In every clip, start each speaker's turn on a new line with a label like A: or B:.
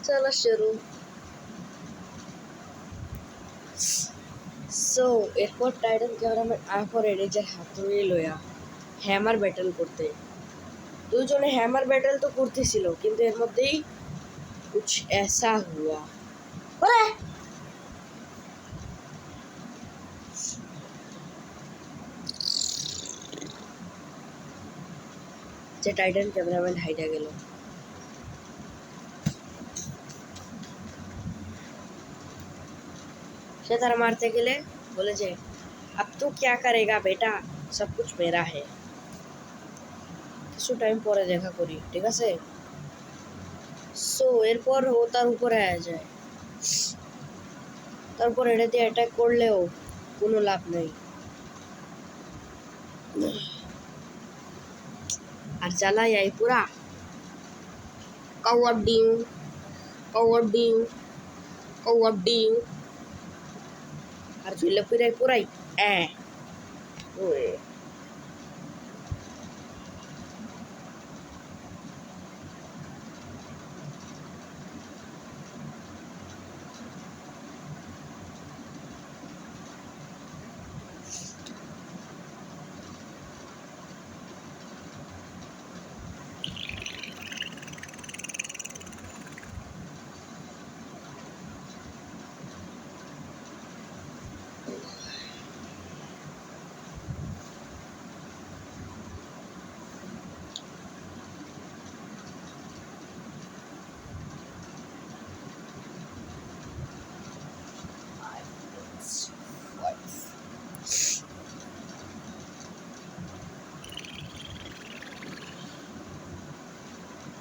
A: चलो शुरू। সো এরপর টাইটান ক্যামেরাম্যান আরপর নিজের হাতুড়ি লইয়া হ্যামার ব্যাটেল করতে দুজনে হ্যামার ব্যাটেল তো করতেছিল, কিন্তু এর মধ্যেই कुछ ऐसा हुआ। যে টাইটান ক্যামেরাম্যান হাইটা গেল। সে তারা মারতে গেলে বলে যে अब तू क्या करेगा बेटा, सब कुछ मेरा है। কিছু টাইম পরে দেখা করি, ঠিক আছে? সো এরপর ও তার উপরে আয়া যায়, তারপর এটা দিয়ে অ্যাটাক করলেও কোনো লাভ নেই। আর জ্বালাই আই পুরা কওয়ার্ডিং কওয়ার্ডিং কওয়ার্ডিং আর ঝুলে পুরাই পুরাই ওয়ে।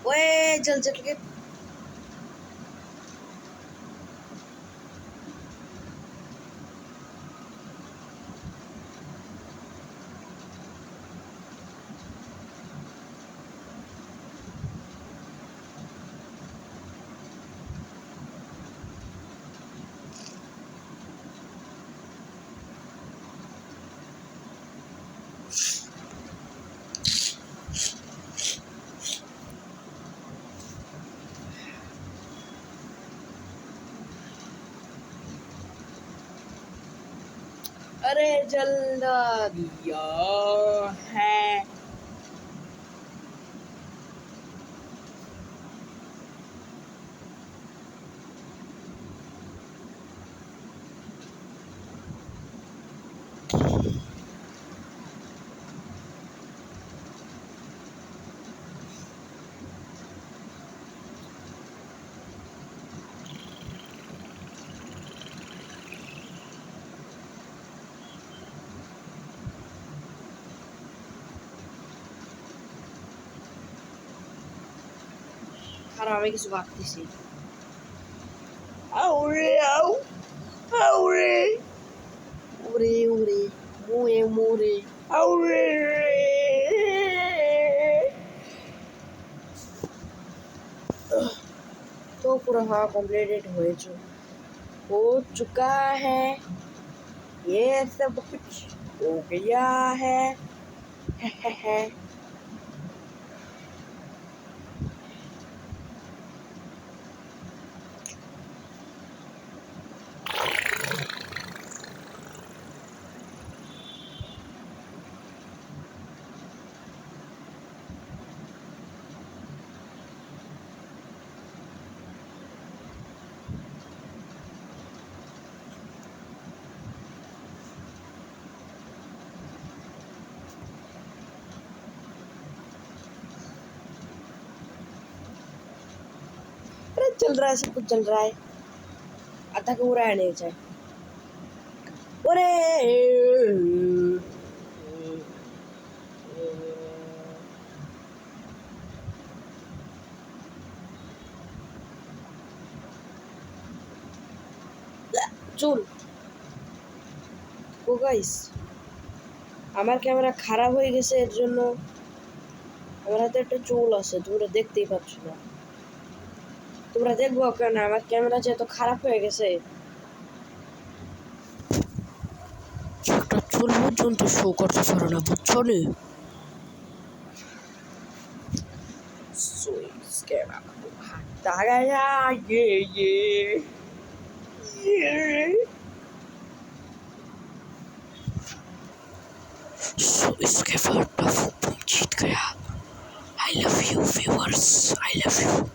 A: ओए चल चल के अरे जल्दा दिया है। খারাপ, আমি কিছু ভাবতেছি। আউরে আউ আউরে উরে উরে মুয়ে মুরে আউরে तो पूरा हाँ कंप्लीटेड हो चुका है। ये सब कुछ हो गया है। अरे चल रहा है, सब कुछ चल रहा है। आधा को रहा नहीं चाहिए। চুল ও গাইস, আমার ক্যামেরা খারাপ হয়ে গেছে, এর জন্য আমার হাতে একটা চুল আছে, তোমরা দেখতেই পাচ্ছ না। তোমরা দেখবো কেন আমার ক্যামেরা যে এত খারাপ হয়ে গেছে, একটা চুল পর্যন্ত শো করতে পারো না, বুঝছো নি? सो इसके आपको हटा गया ये सो इसके बाद जीत गया। I love you viewers, I love you.